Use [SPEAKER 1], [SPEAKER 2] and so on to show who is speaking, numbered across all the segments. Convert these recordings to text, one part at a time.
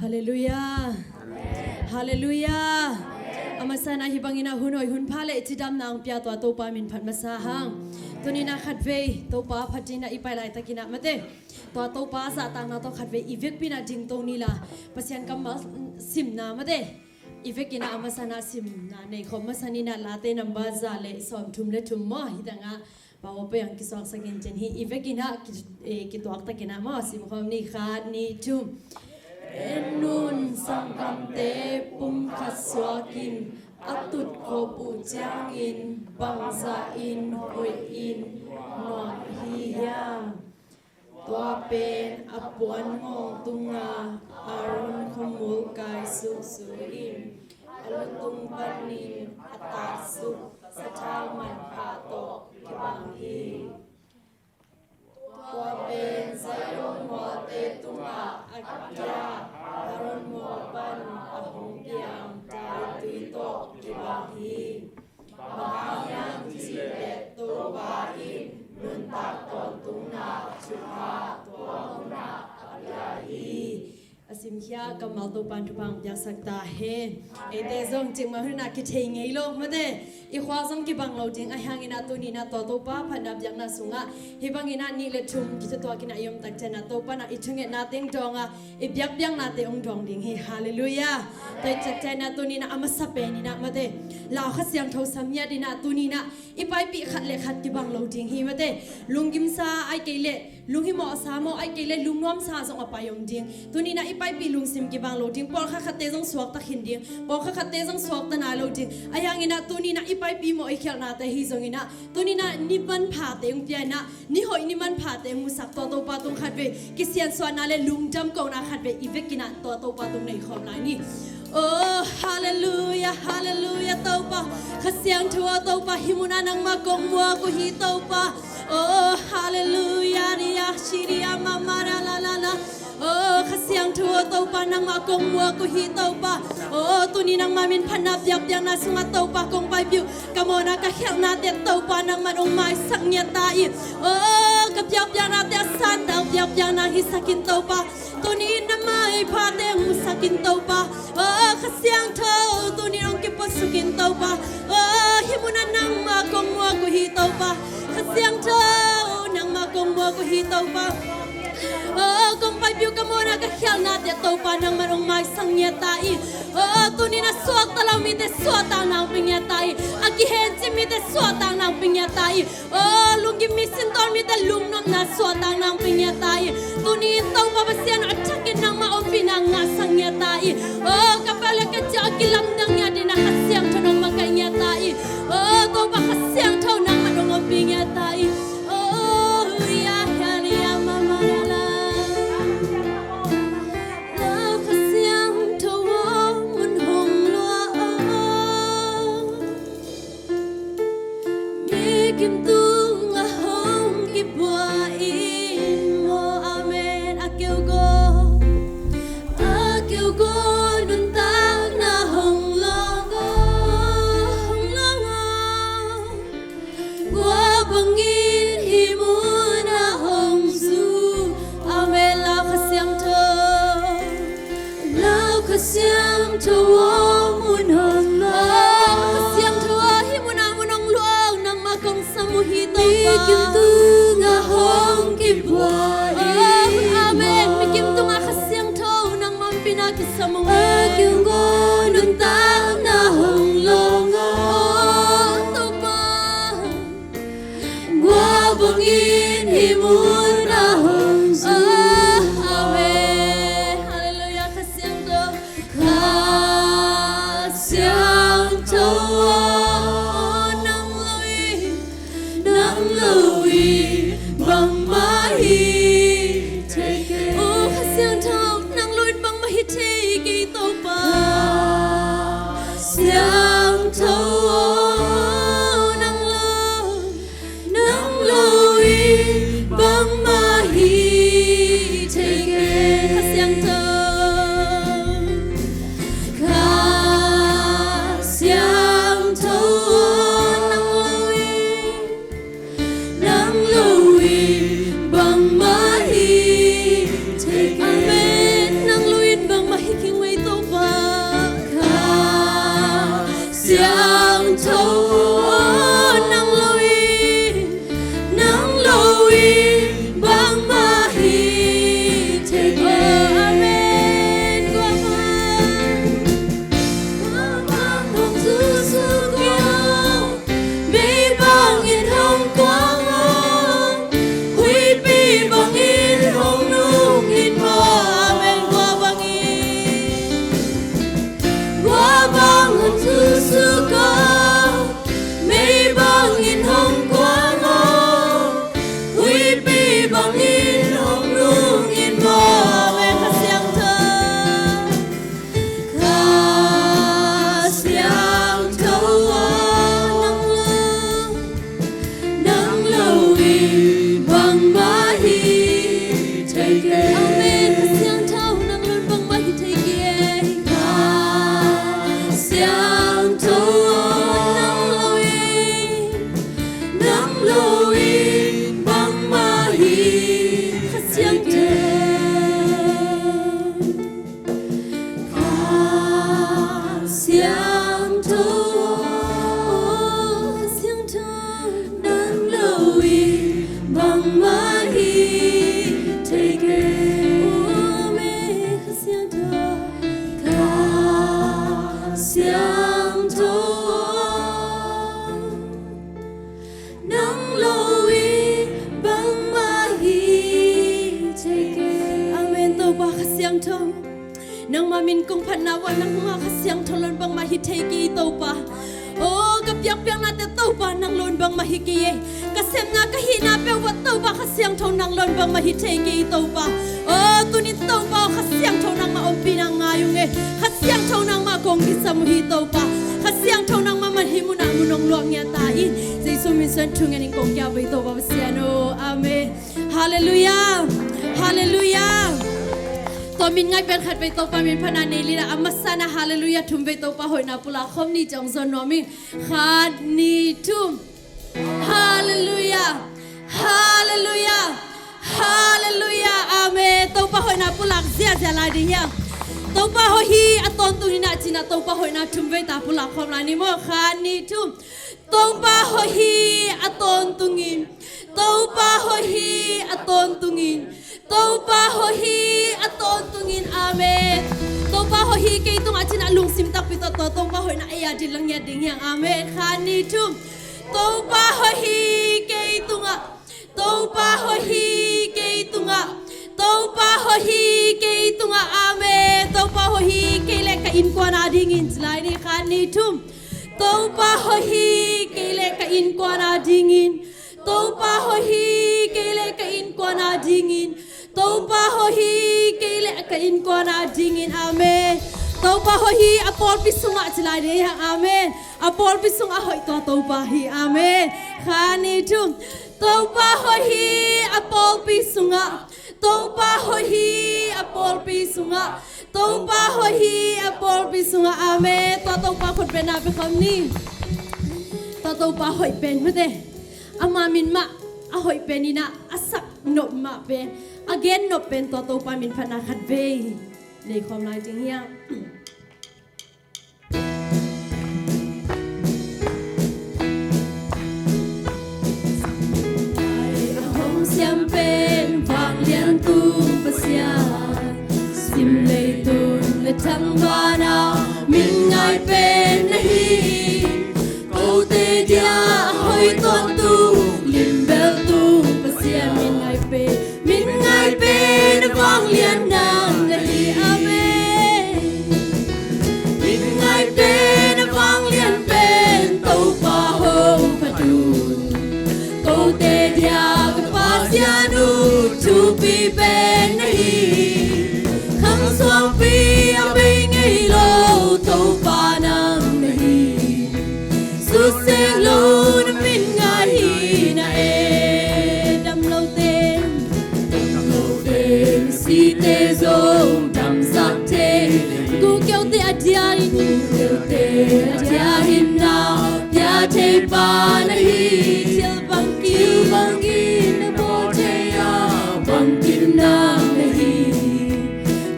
[SPEAKER 1] ฮาเลลูยาฮาเลลูยาอามาสานาฮิบังอินาหุนอยหุนพาเลจิดามนางพิอาตัวโตปามินพัดมาสาหังตัวนี้นาขัดเวโตปาพัดจินาอีไปไลตะกินามาเตตัวโตปาสาตางนาโตขัดเวอีเวกปินาจิงตรงนี้ล่ะปัสยันกัมมาสิมนามาเตอีเวกินาอามาสานาสิมนาในคอมมาสานินาลาเตนัมบาซาเลสอมทุมเลทุมมอฮิตังะปาวไปยังกิสวกสักินเจนฮีอีเวกินากิตัวอักตะกินามาสิมคอมนี่ขาดนี่ทุมEnun sangkam te pum kaswakin atut ko pujangin bangsain hoin not hiya tua pen apuan ngong tunga aron khomul kai susuin alutung panin atasu sataman pato kibangi tua pen sayong mote tunga akya aron mo pan ahong yang tai tuito kibahi mahayang sibet to bain nun tak ton tungna chuha tuona alahi asim khia kamal to pan thupang pya sakta he ete zong ching ma huna ki thei ngei lo mate I khwa zong ki bang lo ding a hangina tu ni na to pa phanap yang na sunga hi bangina ni le thum ki to ki na yom tak chana to pa na I thunge na teng donga I byak byang na te ong dong ding hi hallelujah tai chak chana tu ni na amasa pe ni na mate la khasyang tho samya di na tu ni na I pai pi khat le khat ki bang lo ding hi mate lungim sa ai ke le lunghi mo sa mo ai ke le lungnom sa zong a payom ding tu ni na I pai pi lung sim ki bang lo ding por kha khat te zong suak ta khin ding por kha khat te zong suak ta na lo ding ayangina tu ni na I pai pi mo I khel na te hi zongina tu ni na ni ban pha te ung pya na ni hoi ni man pha te mu sak to pa tung khat ve ki sian swa na le lung jam ko na khat ve I vekina to pa tung nei khom lai ni oh hallelujah hallelujah to pa khasyang thua to pa himuna nang ma kong mua ko hi to pa oh hallelujah ria shiria mama la la la oh khasyang thua to pa nang ma kong mua ko hi to pa oh tu ni nang ma min phanap yak yang na sunga to pa kong bai piu kamona ka khel na te to pa nang man ong mai sak nya ta I oh ka pyap yang na te san dau pyap yang na hi sakin to pa tu ni na mai pha te mu sakin to pa oh khasyang tho tu ni ong ki po sukin to pa oh himuna nang ma kong mua ko hi to pa khasyang tho nang ma kong mua ko hi to pa oh kong pai piu kamona ka khel na te to pa nang man ong mai sang nya ta I oh tu ni na suak ta lau mi te suak ta nang ping nya ta I aki hen chi mi te suak ta nang ping nya ta I oh lungi mi sin ton mi te lung nom na suak ta nang ping nya ta I tu ni to pa ba sian attakin nang ma om pinang nga sang nya ta I oh kapala ka cha ki lam nang nya di na khasyang thonong ma ka nya ta I oh to pa khasyang thon nang ma dong om ping nya ta I oh ya ya mama la Kim tung a home ki bua in mo amen a kêu go nun tak na hong long qua bangin hi mu na hong su amen lao khasyang tho mun hong lo khasyang tho hi mun na mun ong lo nang ma kong samuhi to pa kim tu nga hong ki bua amen mi kim tu nga khasyang tho nang mam pinaki samuhi kim go nun ta na hong long to pa gua bangin hi mun na hong su amen hallelujah khasyang tho nang lui bang mahi take it oh khasyang tho nang lui bang mahi take it to pa syang tho nang lui bang mahi take it khasyang tho bang mahi take it amen nang luin bang mahi nang mamin kong panawa ng mga kasiyang tolon bang mahitegi ito pa. Oh, kapyak-pyak natin ito pa nang lon bang mahikiye. Kasem nga kahina pewat ito pa kasiyang tol nang lon bang mahitegi ito pa. Oh, tunit ito pa kasiyang tol nang maumpi ng ngayong eh. Kasiyang tol nang makong isa mo hito pa. Kasiyang tol nang mamanhin mo na munong luang niya tain. Sa iso minsan tungan ng kong kya ba ito pa siyano. Amen. Hallelujah. Hallelujah. Tomin ngay ben khat be to pa min phana nei li na amasana hallelujah thum be to pa hoi na pula khom ni jong zon no mi khat ni thum hallelujah hallelujah hallelujah amen to pa hoi na pula zia zia la di yang to pa ho hi aton tu ni na china to pa hoi na thum be ta pula khom la ni mo khat ni thum to pa ho hi aton tungin to pa ho hi aton tungin Topa hohi aton tungin amen. Topa hohi kay tung achin alung simtak pito to. Topa hoi na ayadin lang ya ding yang amen. Khani tum. Topa hohi kay tunga. Topa hohi kay tunga. Topa hohi kay tunga amen. Topa hohi kay le ka in kwa na dingin slai ni khani tum. Topa hohi kay le ka in kwa na dingin. Topa hohi kay le ka in kwa na dingin. Topa hohi kele ka in ko na dingin amen. Topa hohi apol pisunga chilai de amen. Apol pisunga hoi to topa hi amen. Khani tum. Topa hohi apol pisunga. Topa hohi apol pisunga. Topa hohi apol pisunga amen. Topa khot ben na be kham ni. Topa hoi ben mate. Ama min ma a hoi ben ina asak no ma ben. Again no pen to pa min panakat ve nei khom lai ting hiang hom siam pen vang lian tu pasia sim lei tun le thang bana min ngai pen nahi ko te dia hoi ton tu lim bel tu pasia min ngai pen Ngài bên vang liên nang ngày amen. Ngài bên vang liên bên tàu pa hông pa dun. Tàu te dia pa sianu chu pi bên nahi. Kham suang pi abe ngay lo tàu pa nang nahi. Su se lo na min ngài hi na e dam lo te. Si te zong dam sak te gu kêu te adiain kêu te adiain na ya te pa na hi til bang ki na bo te ya bang kin na na hi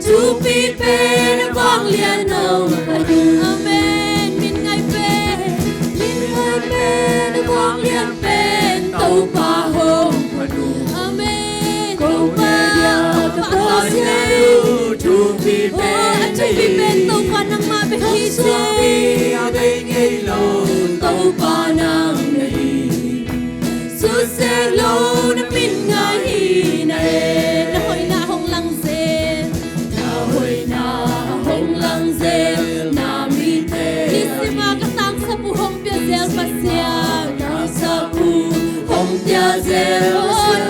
[SPEAKER 1] chu pi pe na vang lian no pa du amen min ngai pe na vang lian pe tau pa hong pa du amen tau pa chu pi pen tàu pa nang ma be hi se abe ngei lo tàu pa nang nei su se lo na min ngai hi na e na hoi na hong lang se na hoi na hong lang se na mi te hi si ma ka tang sa pu hong pia zel pa sia na sa pu hong pia zel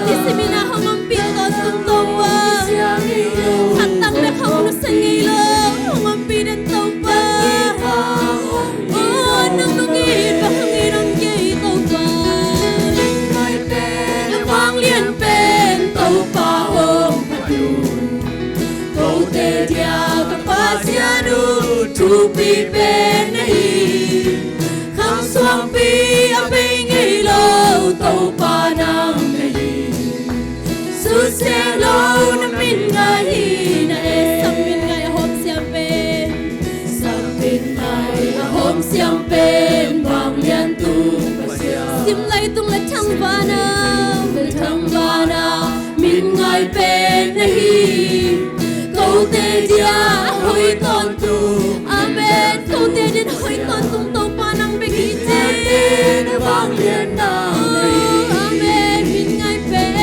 [SPEAKER 1] hi si mi na hong am pia to tum to wa Hantang na kau na sa ngilo Hong ang pinantaw pa Oh, nang nungin Bakangin ang gay tau pa Nabang lian pen Tau pa hong padun Tau te dia kapasianu Tupi pen nahi Kham suang pi Abay ngilo Tau pa nang nahi Susya lo na min ngai na e sam min ngai hom siam pen sam min ngai hom siam pen bang lian tu pasia sim lai tung la thang bana min ngai pen nahi câu te dia hoi ton tu amen câu te din hoi ton tum to pa nang be ki te bang lian na amen min ngai pen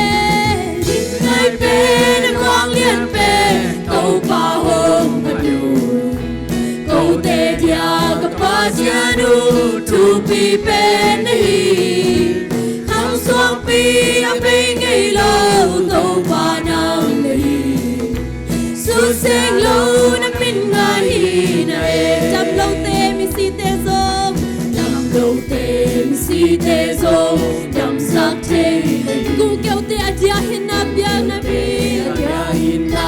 [SPEAKER 1] bên quang liên bên tàu pa nu tu pi pe nahi khang suang pi a pe ngai lo to pa nang nahi su seng lo na min ngai na e cham lo te mi si te zo cham lo te mi si te zo cham sak te gu kêu te a dia hin na bia na bi dia hin na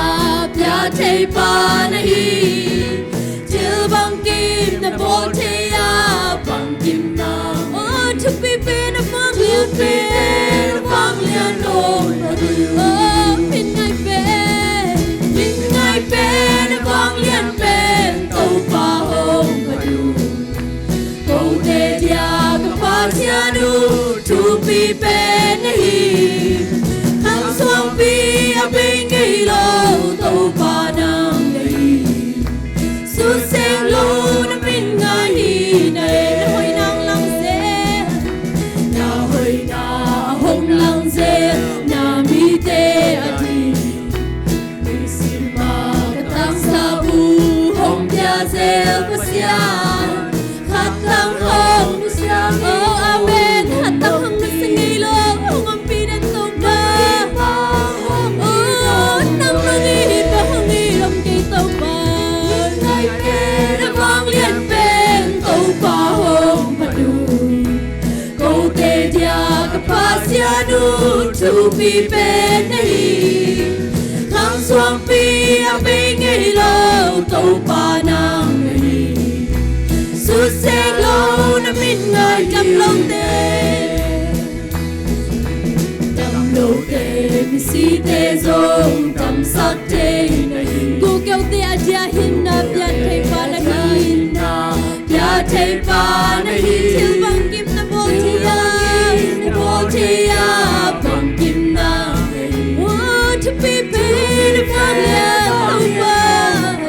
[SPEAKER 1] bia te pa nahi til bang kim na bo te ya bang kim na oh to be been a fang lian be fang lian no oh min ngai be na fang lian be to pa hong pa du ko te dia ka pa sia du to be been nahi khang suang pi a be ngai lo to pa nang nahi su seng lo na min ngai na na hoi nang lang se na hoi na hong lang se na mi te a di mi sim ma ka tang sa bu hong pia se pa sia khat tang hong nu sia oh amen khat tang hong nu se ngai lo hong am pi den to ba oh nang lo ni pa hong ni ram ki to ba ngai pe na vang lian pen to pa hong pa du ko te dia ka pa sia nu tu pi pen nahi khang suang pi a pe ngai lo to pa nang nahi su seng lo na min ngai cham lo te mi si te zo cham sak te gu kêu te a dia hin na bia te pa na hin na bia te pa na hi til bang kim na bo te ya bang kim na want to be better for you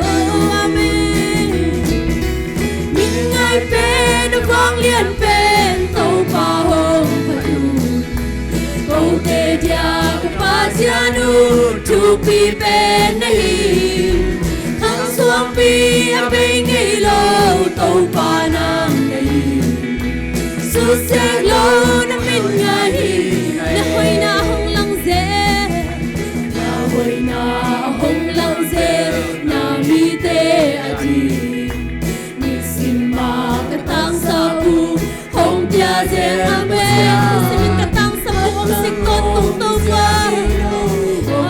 [SPEAKER 1] oh amen min ngai pe na vang lian pen to pa hong pa du ko te dia ka pa sia nu tu pi pen nahi khang suang pi a pe ngai lo to pa nang nahi su seng lo na min ngai na hoi na hong lang ze na hoi na hong lang ze na mi te a di mi sim ma ka tang sa bu hong pia ze amen sim ka tang sa bu hong sik ton tung to ba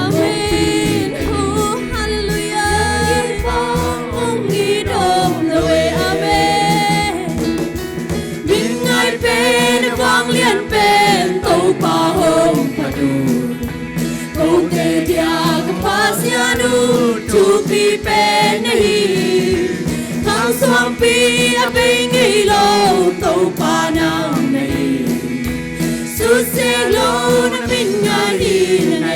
[SPEAKER 1] amen oh hallelujah hong gi dom lo we amen min ngai pe na vang lian pen to pa hong pa du ko te dia ka pa sia nu tu pi pen nahi khang suang pi a pe ngai lo to pa nang nahi su seng lo na min ngai na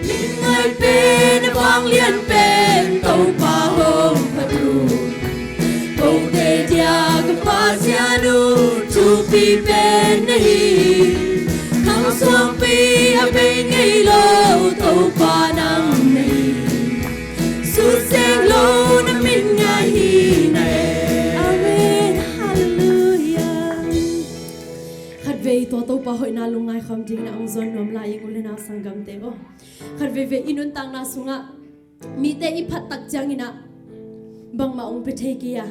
[SPEAKER 1] min ngai pe na vang lian pen to pa hong pa du ko te dia ka pa sia nu tu pi pen nahi khang suang pi a pe ngai lo to pa nang nahi su seng lo na min ngai na amen hallelujah khat ve to to pa hoi na lungai kham ding na ong zon nom la yeng ulena sangam te o khat ve inun tang na sunga mi te i phat tak jang ina bang ma ong pe the kia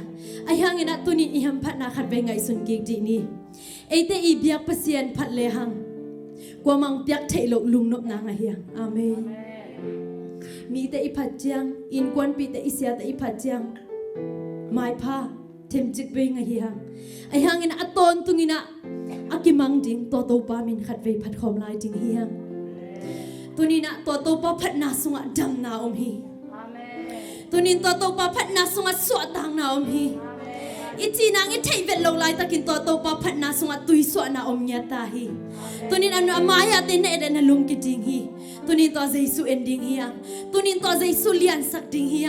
[SPEAKER 1] ai hang ina tuni i ham phat na khat ve ngai sun ki ti ni ate i biak pasien phat le hang kwa mang piak thei lo lung nop na nga hiang amen mi te i phat jang in kwan pi te i sia te i phat jang mai pha them chik be nga hiang ai hang ina aton tungina akimang ding to pa min khat ve phat khom lai ding hiang tunina to pa phat na sunga dam na hi tunin to pa phat na sunga so tang na hi ichi nang i thei vet lo lai takin to pa phat na sunga tui so na nya ta hi tunin anu amaya te ne de na lung ki ding hi tunin to jesu ending hi tunin to jesu lian sak ding hi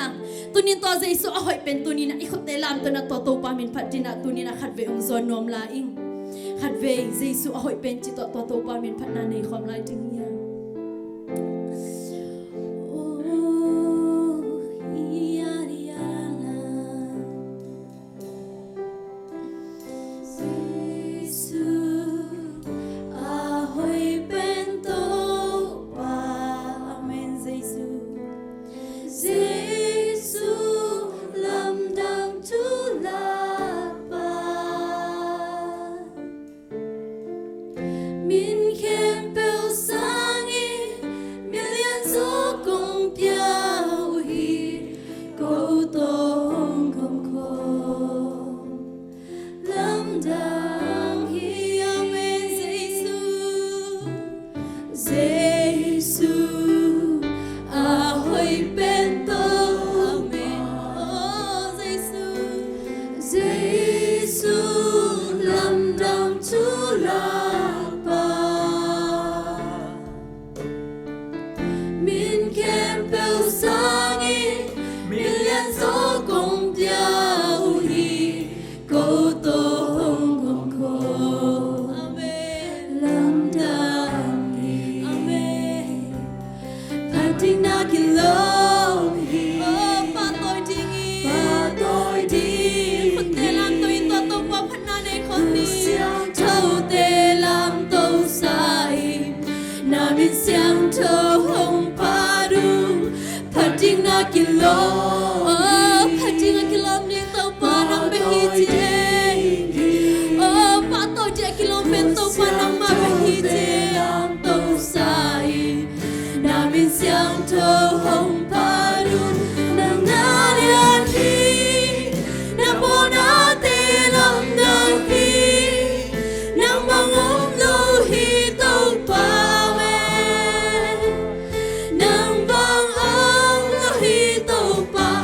[SPEAKER 1] tunin to jesu a hoi pen tunin i khote lam to na to pa min phat dina tunin a khat ve ong zon nom la ing khat ve jesu a hoi pen chi to pa min phat na nei khom lai ding hi bên tôi. Amen. Oh Giêsu lâm đồng Chúa là ba. Min kem bel sangi, min liên gió cùng diao hi, câu tô hồng hồng cô. Amen. Lâm đàn hi. Amen. Phát tình na kỳ lâu hi. Ba tôi đi. Ba tôi đi. Phật tê làm tôi to tô qua phát na này con đi. Thâu tê làm tôi sai. Na min siang thâu hồng pa du. Phát tình na kỳ lâu. Phát tình na kỳ lâu đi tàu pa nang behi chê. Ba tôi chạy kỳ lâu bên tàu pa nang ma behi chê. Tôi sai. Na min siang thâu hồng pa du. Nang na nian hi. Nang bo na tê lam nang hi. Nang bang om lo hi tàu pa me. Nang bang om lo hi tàu pa.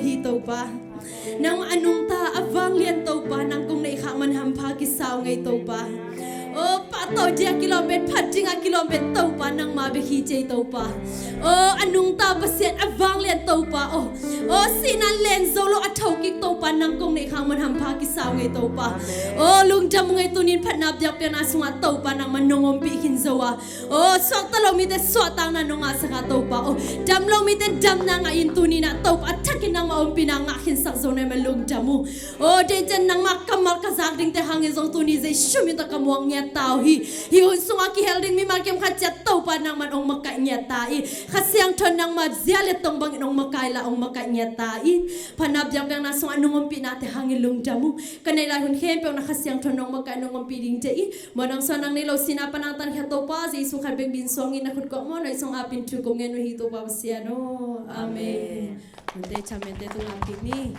[SPEAKER 1] hi to pa nang anung ta avang lian to pa nang kung nei khang man ham pha ki saw ngai to pa o pa to dia kilomet phat jinga kilomet to pa nang ma be hi che to pa o anung ta pasiat avang lian to pa o sinan len zolo athau ki to pa nang kung nei khang man ham pha ki saw ngai to pa o lung jam ngai tunin phat nap dia pe na sunga to pa nang manongom pi hin zowa o sok ta lo mi te so tang na nonga sa to pa o dam lo mi te dam na nga in tunina to pa thakin nang ma om pinang nga hin sak zone ma lung jamu o de jan nang ma kamal ka zak ding te hang zong tuni ze shumi ta kamuang nya tau hi un sunga ki helding mi ma kem kha chat to pa nang man ong makai nya ta i khasyang thon nang ma ziale tong bang ong makai la ong makai nya ta i phanap jam kang na sung anung pi na te hang lung jamu kanai la hun khem pe na khasyang thon nong makai nong pi ding te i monang sanang ni lo sina panang tan kha to pa ze su kha bek bin song in na khut ko mo noi song apin tu ko ngen hi to pa sia no amen Mente chamente tu ngam ni